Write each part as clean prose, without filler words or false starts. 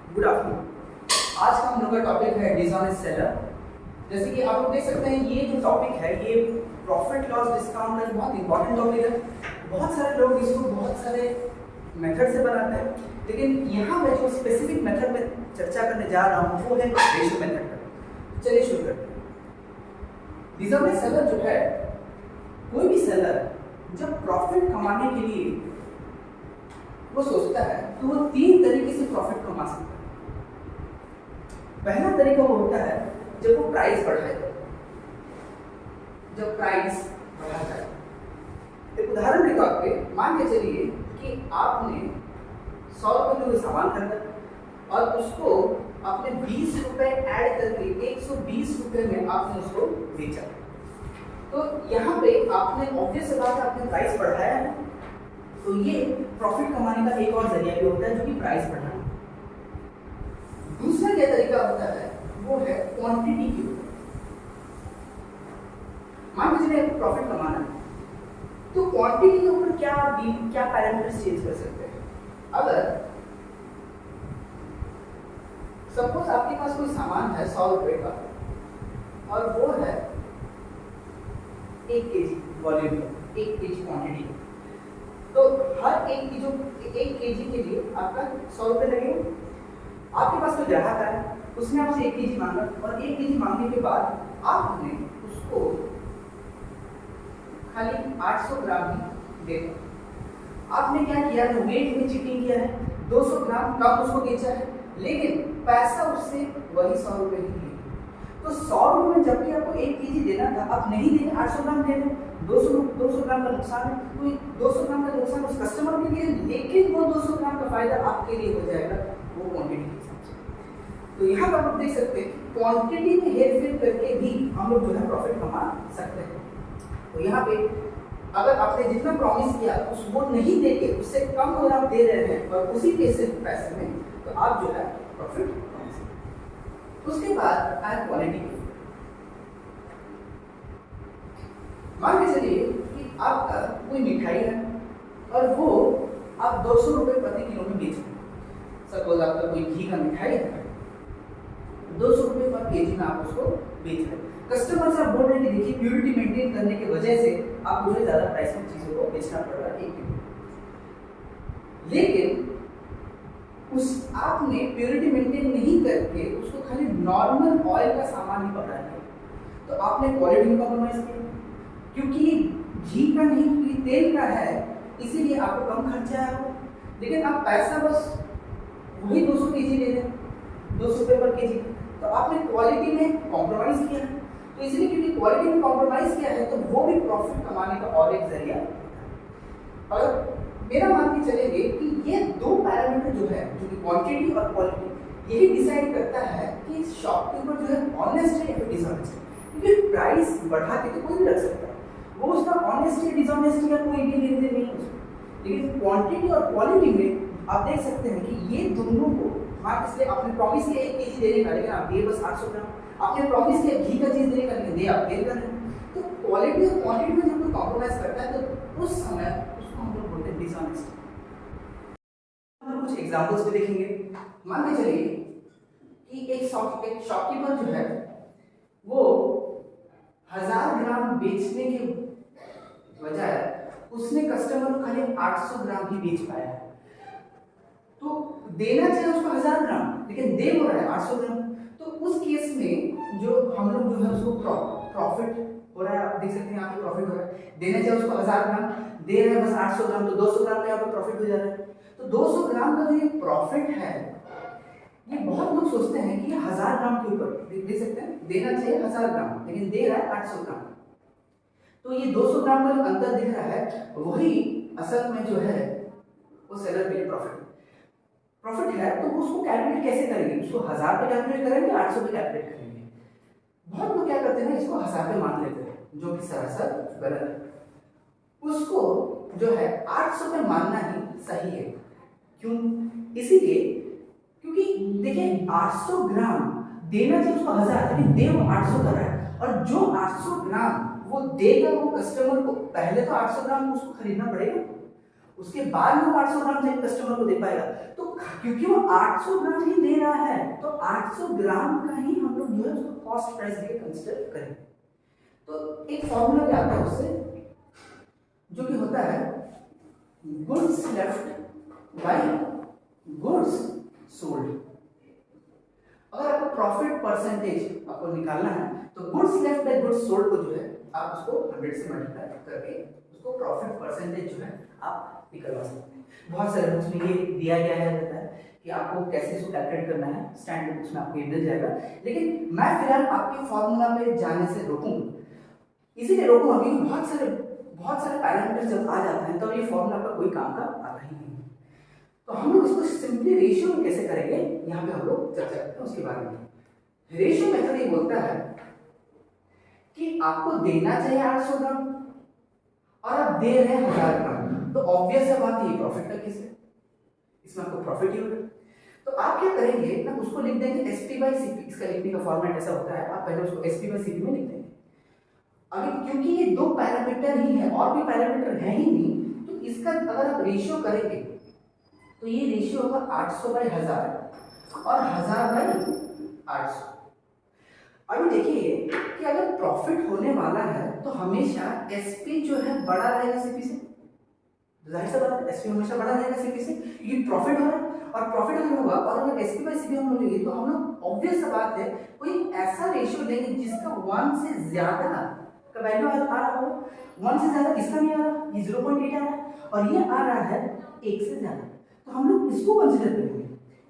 Good afternoon. आज का हम लोग का टॉपिक है डिसऑनेस्ट सेलर। जैसे कि आप लोग देख सकते हैं, ये जो टॉपिक है ये प्रॉफिट लॉस डिस्काउंट का बहुत इंपॉर्टेंट टॉपिक है। बहुत सारे लोग इसको बहुत सारे मेथड से बनाते हैं, लेकिन यहाँ मैं जो स्पेसिफिक मेथड में चर्चा करने जा रहा हूँ वो है रेशियो मेथड का। चलिए शुरू करते हैं। डिसऑनेस्ट सेलर जो है, कोई भी सेलर जब प्रॉफिट कमाने के लिए वो सोचता है तो वो तीन तरीके से प्रॉफिट कमा सकता है। पहला तरीका वो होता है जब वो प्राइस बढ़ाए, जब प्राइस बढ़ा जाए। एक उदाहरण के तौर पे मान के चलिए कि आपने 100 रुपये में कोई सामान खरीदा और उसको आपने 20 रुपये ऐड करके 120 रुपये में आपने उसको बेचा। तो यहाँ पे आपने ऑब्वियस बात है, आपने प्राइस बढ़ाया है, तो ये प्रॉफिट कमाने का एक और जरिया भी होता है जो कि प्राइस बढ़ाना। दूसरा क्या तरीका होता है वो है क्वांटिटी के ऊपर। मान लीजिए आपको प्रॉफिट कमाना है, तो क्वांटिटी के ऊपर क्या पैरामीटर्स चेंज कर सकते हैं। अगर सपोज आपके पास कोई सामान है 100 रुपए का और वो है 1 केजी वॉल्यूम का, 1 केजी क्वांटिटी, तो हर एक की जो 1 केजी के लिए आपका 100 रुपये लगेगा। आपके पास कोई ग्राहक आया, उसने आपसे 1 केजी मांगा और 1 केजी मांगने के बाद आपने उसको खाली 800 ग्राम ही दे दिया। आपने क्या किया है, वेट में चीटिंग किया है, 200 ग्राम कम उसको बेचा है, लेकिन पैसा उससे वही 100 रुपये ही लिए। तो 100 रुपये में जबकि आपको 1 केजी देना था, आप नहीं देंगे, 800 ग्राम दे दें, 200 ग्राम का नुकसान है। तो 200 ग्राम का नुकसान उस कस्टमर के लिए, लेकिन वो 200 ग्राम का फायदा आपके लिए हो जाएगा वो क्वांटिटी के हिसाब से। तो यहाँ पर आप देख सकते हैं क्वांटिटी में हेरफेर करके भी हम लोग जो है प्रॉफिट कमा सकते हैं। तो यहाँ पे अगर आपने जितना प्रॉमिस किया उस वो नहीं देके उससे कम अगर आप दे रहे हैं और उसी पैसे में, तो आप जो है प्रॉफिट कमा सकते हैं। उसके बाद आए क्वालिटी। मान के चलिए कि आपका कोई मिठाई है और वो आप 200 रुपये प्रति किलो में बेच रहे हैं। सपोज आपका कोई घी का मिठाई है, 200 रुपये पर केजी में आप उसको बेच रहे हैं। कस्टमर से आप बोल रहे हैं कि देखिए प्योरिटी मेंटेन करने की वजह से आप मुझे ज़्यादा प्राइस में चीज़ों को बेचना पड़ रहा है 1 किलो, लेकिन उस आपने प्योरिटी मेंटेन नहीं करके उसको खाली नॉर्मल ऑयल का सामान ही पकड़ा है, तो आपने क्वालिटी में कॉम्प्रोमाइज़ किया। क्योंकि घी का नहीं, ये तेल का है, इसीलिए आपको कम खर्चा है, लेकिन आप पैसा बस वही 200 केजी ले रहे हैं, 200 रुपये पर केजी, तो आपने क्वालिटी में कॉम्प्रोमाइज़ किया है। तो इसलिए क्योंकि क्वालिटी में कॉम्प्रोमाइज़ किया है, तो वो भी प्रॉफिट कमाने का और एक जरिया है। और मेरा मान के चलेंगे कि ये 2 पैरामीटर जो है, जो कि क्वांटिटी और क्वालिटी, यही डिसाइड करता है कि शॉपकीपर जो है ऑनेस्ट है या फिर डिसऑनेस्ट है। क्योंकि प्राइस बढ़ा के तो कोई भी रख सकता है, वो उसका ऑनेस्ट है डिसऑनेस्ट या कोई भी लेन देन नहीं है उसमें। लेकिन क्वांटिटी और क्वालिटी में आप देख सकते हैं कि ये दोनों को, हाँ, इसलिए आपने प्रॉमिस किया 1 केजी देने का, लेकिन आप दिए बस 800 ग्राम। आपने प्रॉमिस किया घी का चीज़ देने का, लेकिन दे आप तेल का नहीं। तो क्वालिटी और क्वांटिटी में जब कोई कॉम्प्रोमाइज़ करता है तो उस समय उसको हम लोग बोलते हैं डिसऑनेस्ट। हम कुछ एग्जांपल्स भी देखेंगे। मान के चलिए कि एक शॉपकीपर जो है वो 1000 ग्राम बेचने के बजाय उसने कस्टमर को खाली 800 ग्राम ही बेच पाया। तो देना चाहिए उसको 1000 ग्राम, लेकिन दे हो रहा है 800 ग्राम। तो उस केस में जो हम लोग जो है उसको प्रॉफिट हो रहा है, आप देख सकते हैं यहाँ पे प्रॉफिट हो रहा है। देना चाहिए उसको 1000 ग्राम, दे रहे हैं बस 800 ग्राम, तो 200 ग्राम का यहाँ पे प्रॉफिट हो जा रहा है। तो 200 ग्राम का जो ये प्रॉफिट है, ये बहुत लोग सोचते हैं कि 1000 ग्राम के ऊपर देख सकते हैं, देना चाहिए 1000 ग्राम, लेकिन दे रहा है 800 ग्राम। तो ये 200 ग्राम का जो अंतर दिख रहा है, वही असल में जो है वो सेलर के लिए प्रॉफिट है। तो उसको कैलकुलेट कैसे करेंगे, उसको 1000 पे कैलकुलेट करेंगे, 800 पे कैलकुलेट करेंगे। बहुत लोग क्या करते हैं, इसको 1000 पे मान लेते हैं, जो कि सरासर गलत है। उसको जो है 800 पे मानना ही सही है। क्यों? इसीलिए क्योंकि देखिए 800 ग्राम देना चाहिए उसको 1000, लेकिन दे वो 800 कर रहा है, और जो 800 ग्राम वो देगा वो कस्टमर को, पहले तो 800 ग्राम उसको खरीदना पड़ेगा, उसके बाद में 800 ग्राम जब कस्टमर को दे पाएगा। तो क्योंकि वो 800 ग्राम ही दे रहा है तो 800 ग्राम का ही हम लोग जो है उसको कॉस्ट प्राइस लेके कंसिडर करेंगे। तो एक फॉर्मूला भी आता है उससे, जो कि होता है goods left by goods sold. अगर आपको प्रॉफिट परसेंटेज आपको निकालना है तो goods left by goods sold को जो है आप उसको 100 से मल्टीप्लाई करके उसको प्रॉफिट परसेंटेज जो है आप निकलवा सकते हैं। बहुत सारे बुक्स में ये दिया गया है रहता है कि आपको कैसे इसको कैलकुलेट करना है, स्टैंडर्ड बुक्स में आपको ये मिल जाएगा। लेकिन मैं फिलहाल आपके फॉर्मूला पे जाने से रोकूंगा, इसीलिए रोकूंगा क्योंकि बहुत सारे पैरामीटर्स जब आ जाते हैं तो ये फॉर्मूला का कोई काम का आता ही नहीं। तो हम लोग इसको सिंपली रेशियो में कैसे करेंगे यहाँ पे हम लोग चर्चा करते हैं उसके बारे में। रेशियो मेथड ये बोलता है कि आपको देना चाहिए 800 ग्राम और आप दे रहे हैं 1000 ग्राम, तो ऑब्वियस है बात, ये प्रॉफिट का केस है, इसमें आपको प्रॉफिट ही होगा। तो आप क्या करेंगे ना, उसको लिख देंगे SP बाई CP। इसका लिखने का फॉर्मेट ऐसा होता है, आप पहले उसको SP बाई CP में लिख देंगे। अभी क्योंकि ये दो पैरामीटर ही है और भी पैरामीटर है ही नहीं, तो इसका अगर आप रेशियो करेंगे तो ये रेशियो होगा 800 बाई 1000 और 1000 बाई 800। अभी देखिए कि अगर प्रॉफिट होने वाला है तो हमेशा SP जो है बड़ा रहेगा CP से, जाहिर सा बात है SP हमेशा बड़ा रहेगा CP से, क्योंकि प्रॉफिट हो रहा है। और प्रॉफिट अगर होगा और अगर SP बाई CP हम लेंगे तो हम लोग ऑब्वियस सा बात है कोई ऐसा रेशियो लेंगे जिसका 1 से ज्यादा का वैल्यू आ रहा होगा। 1 से ज्यादा किसका नहीं आ रहा, ये 0.8 आ रहा है और ये आ रहा है 1 से ज्यादा, तो हम लोग इसको कंसीडर करेंगे।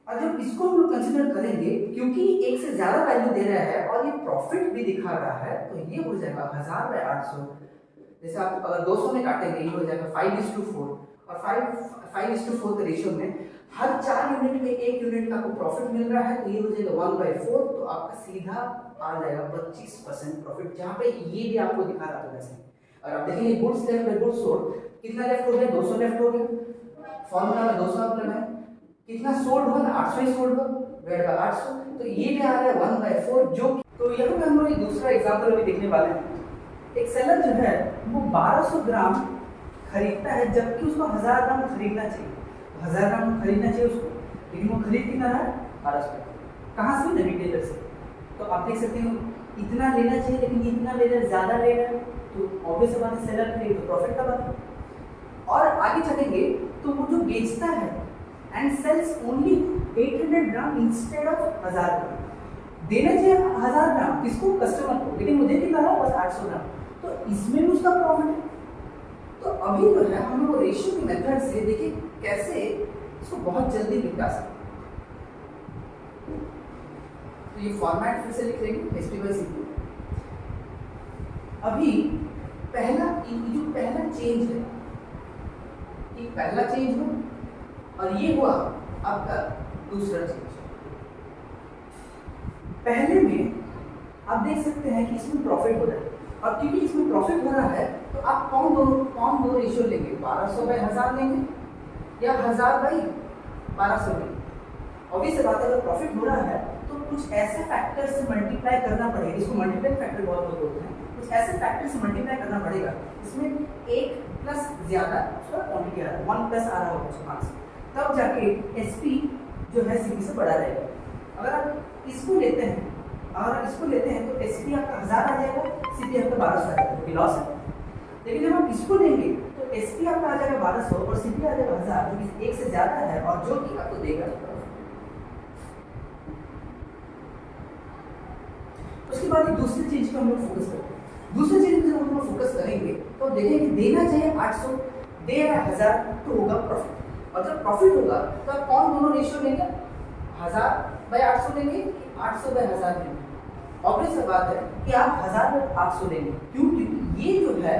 और जब इसको हम लोग कंसीडर करेंगे क्योंकि 1 से ज्यादा वैल्यू दे रहा है और ये प्रॉफिट भी दिखा रहा है, तो ये हो जाएगा 1000 बाई 800। जैसे आप अगर 200 में काटेंगे ये हो जाएगा 5:4 और 5:4 के रेशियो में हर 4 यूनिट में 1 यूनिट का आपको प्रॉफिट मिल रहा है, तो ये हो जाएगा 1/4। तो आपका सीधा आ जाएगा 25% प्रॉफिट, जहाँ पे ये भी आपको दिखा रहा था वैसे। और आप देखेंगे goods left by goods sold, कितना लेफ्ट हो गया, 200 लेफ्ट हो गया। फॉर्मूला में 200 आप लगाएं, कितना सोल्ड हुआ ना, 800 ही सोल्ड हुआ, डिवाइड बाय 800, तो ये भी आ रहा है 1/4 जो। तो यहाँ पे हम लोग एक दूसरा एग्जांपल अभी देखने वाले हैं। एक सेलर जो है वो 1200 ग्राम खरीदता है जबकि उसको 1000 ग्राम खरीदना चाहिए, 1000 ग्राम खरीदना चाहिए उसको, लेकिन वो खरीद कितना रहा है 1200। कहाँ से? रिटेलर से। तो आप देख सकते हो इतना लेना चाहिए लेकिन इतना ले रहा है, ज्यादा ले रहा है, तो ऑब्वियस बात है सेलर के लिए तो प्रॉफिट का बात है। और आगे चलेंगे तो वो जो बेचता है and sales only 800 gram instead of 1000 ग्राम, देना चाहिए 1000 ग्राम किसको, कस्टमर को, लेकिन मुझे कितना रहा बस 800 ग्राम, तो इसमें भी उसका प्रॉफिट है। तो अभी जो है हम लोग रेशियो की मेथड से देखिए कैसे इसको बहुत जल्दी निपटा सकते हैं। तो ये फॉर्मेट फिर से लिख लेंगे SP बाई CP। अभी जो पहला चेंज है, ये पहला चेंज हुआ और ये हुआ आपका दूसरा चेंज। पहले में आप देख सकते हैं कि इसमें प्रॉफिट हो रहा है, और क्योंकि इसमें प्रॉफिट हो रहा है तो आप कौन दो रेशियो लेंगे, 1200 बाई 1000 लेंगे या 1000 बाई 1200 लेंगे। ऑब्वियस बात है अगर प्रॉफिट हो रहा है तो कुछ ऐसे फैक्टर से मल्टीप्लाई करना पड़ेगा, इसको मल्टीप्लाई फैक्टर बहुत लोग बोलते हैं, कुछ ऐसे फैक्टर से मल्टीप्लाई करना पड़ेगा इसमें 1 प्लस ज्यादा उसका क्वांटिटी आ रहा है, 1 प्लस आ रहा होगा उसका मार्क्स, तब जाके SP जो है CP से बड़ा रहेगा। अगर आप इसको लेते हैं तो SP आपका 1000 आ जाएगा, CP आपका 1200 आ जाएगा, जो कि लॉस है। लेकिन जब हम इसको लेंगे तो SP आपका आ जाएगा 1200 और CP आ जाएगा 1000, जो कि 1 से ज्यादा है और जो कि आपको देगा। उसके बाद एक दूसरी चीज पे हम लोग फोकस करते हैं। दूसरी चीज पे हम लोग फोकस करेंगे तो देखेंगे देना चाहिए 800, दे रहा है 1000, तो होगा प्रॉफिट। और जब प्रॉफिट होगा तो आप कौन दोनों रेशियो लेंगे, 1000 बाई 800 लेंगे, 800 बाई 1000 लेंगे। ऑब्वियस बात है कि आप 1000 बाई 800 लेंगे, क्यों? क्योंकि ये जो है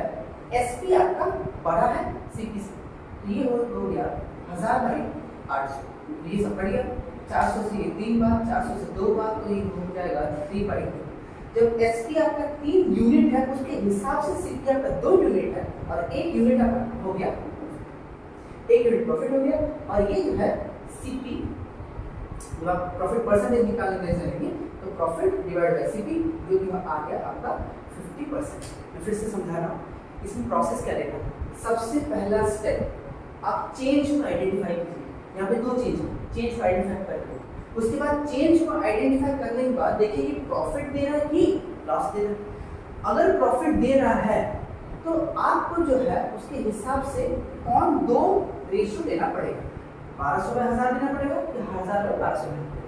SP आपका बड़ा है CP से, तो ये हो गया 1000 बाई 800, ये सब बढ़ गया। 400 से ये 3 बार, 400 से 2 बार, तो ये हो जाएगा 3/2। जब SP आपका 3 यूनिट है उसके हिसाब से CP आपका 2 यूनिट है और 1 यूनिट आपका हो गया, 1 यूनिट प्रॉफिट हो गया। और ये जो है CP, जब आप प्रॉफिट परसेंटेज निकालने जाएंगे तो प्रॉफिट डिवाइड बाय CP, जो कि आ गया आपका 50%। मैं फिर से समझा रहा हूँ, इसमें प्रोसेस क्या रहेगा। सबसे पहला स्टेप आप चेंज को आइडेंटिफाई कीजिए। यहाँ पे दो चीज है, चेंज को आइडेंटिफाई करके उसके बाद चेंज को आइडेंटिफाई करने के बाद देखिए ये प्रॉफिट दे रहा है कि लॉस दे रहा है। अगर प्रॉफिट दे रहा है तो आपको जो है उसके हिसाब से कौन दो रेशियो लेना पड़ेगा, 1200 बाय 1000 देना पड़ेगा या 1000 बाय 1200 देना पड़ेगा।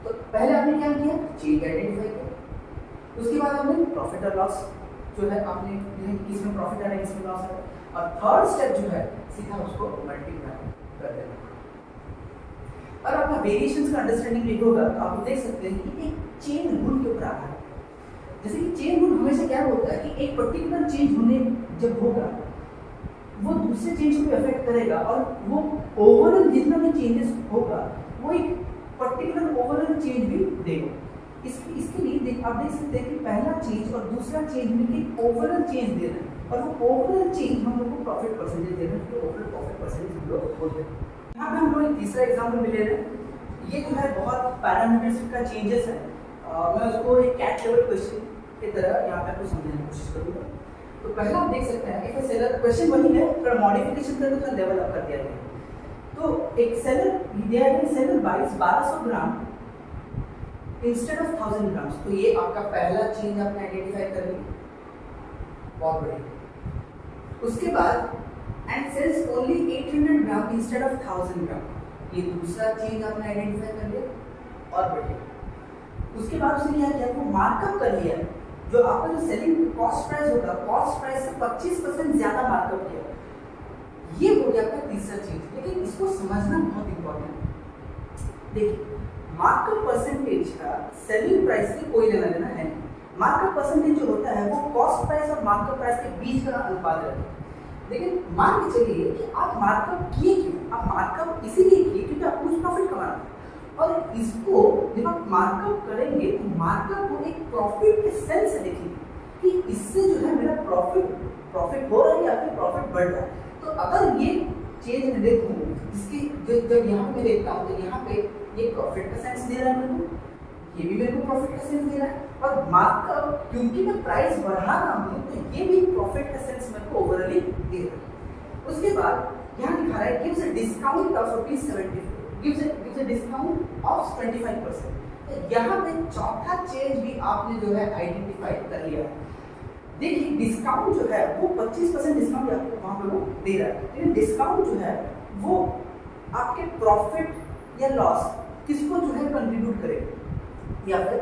तो पहले आपने क्या किया, चेंज आइडेंटिफाई किया, उसके बाद आपने प्रॉफिट और लॉस जो है आपने किस में प्रॉफिट आ रहा है किस में लॉस आ रहा है, और थर्ड स्टेप जो है सीधा उसको मल्टीप्लाई कर देना। और आपका वेरिएशंस का अंडरस्टैंडिंग भी होगा तो आप देख सकते हैं कि एक चेन रूल के ऊपर आता है। जैसे कि चेन रूल हमेशा क्या होता है कि एक पर्टिकुलर चेंज होने जब होगा वो दूसरे चेंज को भी अफेक्ट करेगा, और वो ओवरऑल जितना भी चेंजेस होगा वो एक पर्टिकुलर ओवरऑल चेंज भी देगा। इसके लिए आप देख सकते हैं कि पहला चेंज और दूसरा चेंज मिलकर ओवरऑल चेंज दे रहे हैं, और वो ओवरऑल चेंज हम लोग को प्रॉफिट परसेंटेज दे रहे हैं, जो ओवरऑल प्रॉफिट परसेंटेज हम लोग बोलते हैं। यहाँ पे हम लोग एक तीसरा एग्जाम्पल भी ले रहे हैं। ये जो है बहुत पैरामीटर्स का चेंजेस है, मैं उसको एक कैट लेवल क्वेश्चन की तरह यहाँ पे आपको समझाने की कोशिश करूँगा। तो पहला आप देख सकते हैं इफ सेलर, क्वेश्चन वही है पर मॉडिफिकेशन करके उसका लेवल अप कर दिया गया। तो एक seller buys 1200 gram instead of 1000 grams. तो ये आपका पहला चेंज आपने आइडेंटिफाई कर लिया, बहुत बढ़िया। उसके बाद and sales only 800 gram instead of 1000 ग्राम, ये दूसरा चेंज आपने आइडेंटिफाई कर लिया और बढ़िया। उसके बाद उसने क्या किया, वो मार्कअप कर लिया, जो आपका जो सेलिंग कॉस्ट प्राइस होगा कॉस्ट प्राइस से 25% ज्यादा मार्कअप किया। ये हो गया आपका तीसरा चीज, लेकिन इसको समझना बहुत इंपॉर्टेंट है। देखिए मार्कअप परसेंटेज का सेलिंग प्राइस से कोई लेना देना है नहीं। मार्कअप परसेंटेज जो होता है वो कॉस्ट प्राइस और मार्कअप प्राइस के बीच का अनुपात रहता है। लेकिन मान के चलिए कि आप मार्कअप किए क्यों, आप मार्कअप इसीलिए किए क्योंकि आपको कुछ प्रॉफिट कमाना है, और इसको जब आप मार्कअप करेंगे तो मार्कअप को एक प्रॉफिट के सेंस से देखेंगे कि इससे जो है मेरा प्रॉफिट हो रहा है या फिर प्रॉफिट बढ़ रहा है। तो अगर ये चेंज मैं देखूँ इसकी जब यहाँ पे देखता हूँ तो यहाँ पे ये प्रॉफिट का सेंस दे रहा है मेरे को, ये भी मेरे को प्रॉफिट का सेंस दे रहा है, और मार्कअप क्योंकि मैं प्राइस बढ़ा रहा हूँ तो ये भी प्रॉफिट का सेंस मेरे को ओवरऑली दे रहा है। उसके बाद यहाँ लिखा है gives a discount of ₹74, gives a discount of 25%। तो यहाँ पे चौथा चेंज भी आपने जो है आइडेंटिफाई कर लिया है। देखिए डिस्काउंट जो है वो 25% डिस्काउंट आपको वहाँ पे वो दे रहा है, लेकिन डिस्काउंट जो है वो आपके प्रॉफिट या लॉस किसको जो है कंट्रीब्यूट करेगा, या फिर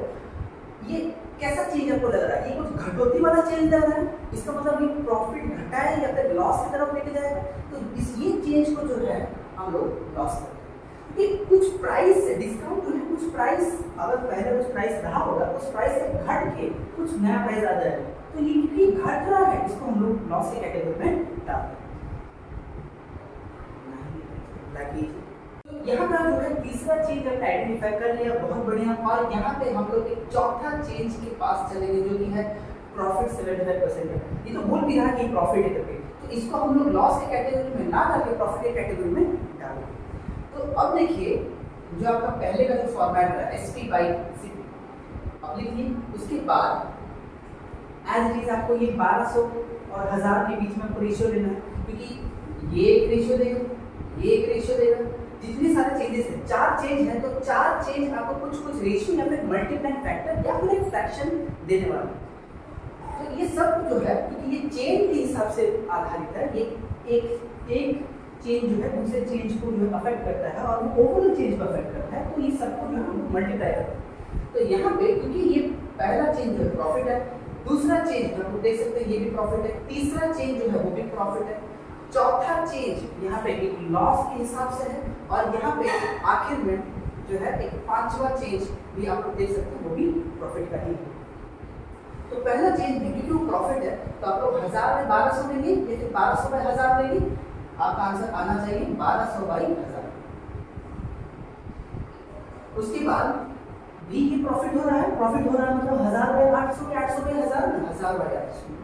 ये कैसा चेंज आपको लग रहा है, ये कुछ घटोती वाला चेंज लग रहा है, इसका मतलब ये प्रॉफिट घटाए या फिर लॉस की तरफ लेके जाएगा। तो ये चेंज को जो है हम लोग लॉस करते हैं, क्योंकि कुछ प्राइस से डिस्काउंट जो है कुछ प्राइस अगर पहले कुछ प्राइस रहा होगा उस प्राइस से घट के कुछ नया प्राइस आ जाएगा, तो ये घट रहा है, इसको हम लोग लॉस के कैटेगरी में डालते हैं। तो यहाँ पर जो है तीसरा चेंज हमने आइडेंटिफाई कर लिया, बहुत बढ़िया। और यहाँ पे हम लोग एक चौथा चेंज के पास चलेंगे जो कि है प्रॉफिट 75% है। ये तो बोल भी रहा कि प्रॉफिट है करके, तो इसको हम लोग लॉस के कैटेगरी में ना डाल के प्रॉफिट के कैटेगरी में डालेंगे। तो अब देखिए जो आपका पहले का जो फॉर्मेट है SP/CP अब लिखिए, उसके बाद एज इट इज आपको ये 1200 और 1000 के बीच में आपको रेशियो लेना है, क्योंकि ये एक रेशियो देगा, ये एक रेशियो देगा, जितने सारे चेंजेस हैं 4 चेंज हैं, तो 4 चेंज आपको कुछ रेशियो या फिर मल्टीप्लाइंग फैक्टर या फिर एक फ्रैक्शन देने वाला है। तो ये सब जो है क्योंकि ये चेन के हिसाब से आधारित है, ये एक चेंज जो है दूसरे चेंज को जो अफेक्ट करता है और वो ओवरऑल चेंज को अफेक्ट करता है, तो ये सबको जो है मल्टीप्लाई करता है। तो यहाँ पे क्योंकि ये पहला चेंज जो है प्रॉफिट है, दूसरा चेंज जो आप देख सकते हैं ये भी प्रॉफिट है, तीसरा चेंज जो है वो भी प्रॉफिट है, चौथा चेंज यहाँ पे एक लॉस के हिसाब से है, और यहाँ पे आखिर में जो है एक पांचवा चेंज भी आप लोग देख सकते हैं वो भी प्रॉफिट का ही है। तो पहला चेंज भी क्योंकि वो प्रॉफिट है तो आप लोग 1000 में 1200 लेंगे या फिर 1200 में 1000 लेंगे, आपका आंसर आना चाहिए 1200/1000। उसके बाद भी ये प्रॉफिट हो रहा है, मतलब 1000/800 के 800/1000 1000/800।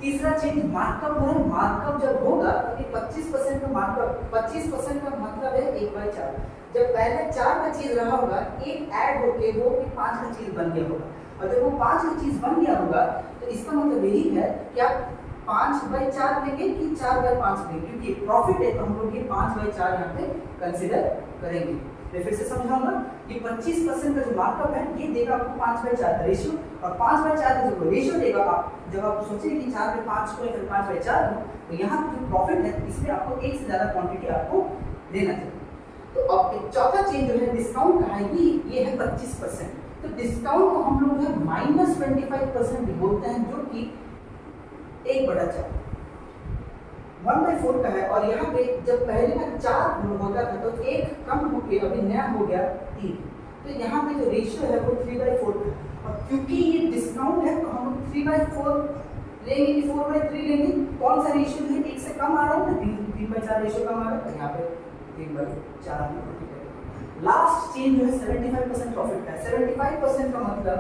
तीसरा चेंज मार्कअप है, मार्कअप जब होगा तो 25% का मार्कअप, 25% का मतलब है 1/4। जब पहले 4 का चीज रहा होगा, एक ऐड होके वो 5 का चीज बन गया होगा, और जब वो 5 का चीज बन गया होगा तो इसका मतलब यही है कि आप 5/4 लेंगे कि 4/5 लेंगे, क्योंकि प्रॉफिट है तो हम लोग ये 5/4 यहाँ पे कंसिडर करेंगे। मैं फिर से समझाऊंगा, ये 25% का जो मार्कअप है ये देगा आपको 5/4 का रेशियो, और 5/4 का जो रेशियो देगा, आप जब आप सोचेंगे कि 4/5 को या फिर 5/4 हो, तो यहाँ जो प्रॉफिट है इसमें आपको एक से ज़्यादा क्वांटिटी आपको देना चाहिए। तो अब एक चौथा चेंज जो है डिस्काउंट का है, ये है 25%। तो डिस्काउंट को हम लोग जो है -25% बोलते हैं, जो कि 1/4 1/4 का है। और यहाँ पे जब पहले का 4 होता था तो 1 कम होके अभी नया हो गया 3, तो यहाँ पे जो रेशियो है वो 3/4 का है। और क्योंकि ये डिस्काउंट है तो हम लोग 3/4 लेंगे कि 4/3 लेंगे। कौन सा रेशियो है, 1 से कम आ रहा है ना, 3/4 रेशियो कम आ रहा है, तो यहाँ पे 3/4 लास्ट चेंज जो है 75% प्रॉफिट का है। 75% का मतलब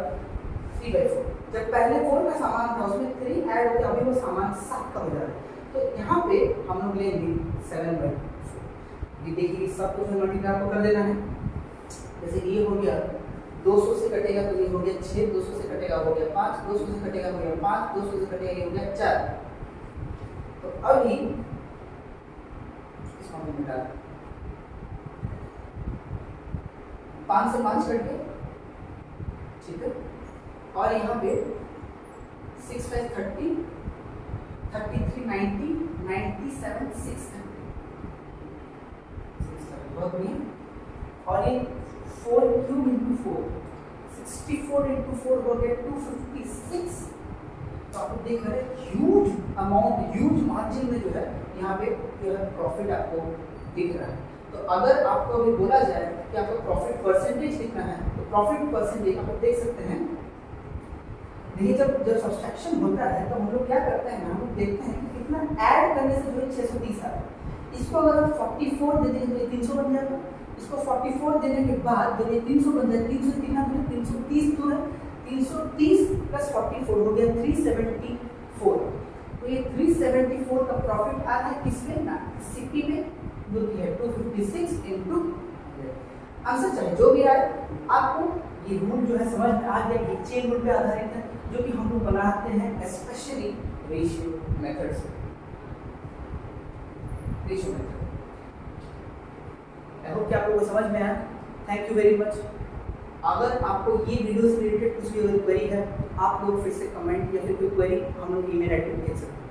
3/4। जब पहले 4 का सामान था उसमें 3 ऐड होकर अभी वो सामान 7 का हो जा रहा है, तो यहाँ पे हम लोग लेंगे 7/4। ये देखिए सब कुछ मल्टीप्लाई आपको कर देना है। जैसे ये हो गया 200 से कटेगा तो ये हो गया 6, 200 से कटेगा हो गया 5, 200 से कटेगा हो गया 5, 200 से कटेगा ये हो गया 4। तो अभी इसको हम मिटा 5 से 5 कट गए, ठीक है। और यहाँ पे 6 5 30, 33 90, 97 630 बहुत बढ़िया। और ये 4 क्यूब इंटू 4 64 इंटू 4 हो गया 256। तो आप देख रहे हैं ह्यूज अमाउंट, ह्यूज मार्जिन में जो है यहाँ पे जो है प्रॉफिट आपको दिख रहा है। तो अगर आपको अभी बोला जाए कि आपको प्रॉफिट परसेंटेज कितना है, तो प्रॉफिट परसेंटेज आप देख सकते हैं। देखिए जब सब्सट्रैक्शन होता है तो हम लोग क्या करते हैं, हम लोग देखते हैं कि कितना ऐड करने से जो है 630 आता है। इसको अगर हम 44 दे देंगे तो ये 300 बन जाएगा। इसको 44 देने के बाद जब ये 300 बन जाए, 300 कितना दूर है, 330 दूर है, 330 प्लस 44 हो गया 374। तो ये 374 का प्रॉफिट आ रहा है किसमें ना, सीपी में, जो कि है 256 इंटू 100। आंसर चाहे जो भी आए, आपको ये रूल जो है समझ में आ गया कि चेन रूल पे आधारित है, जो कि हम लोग बनाते हैं स्पेशली रेशियो मेथड से। रेशियो मेथड आई होप कि आप लोगों को समझ में आया। Thank you very much. अगर आपको ये वीडियो से रिलेटेड कुछ भी क्वेरी है, आप लोग फिर से कमेंट या फिर कोई क्वेरी हम लोग ईमेल आईडी पे भेज सकते हैं।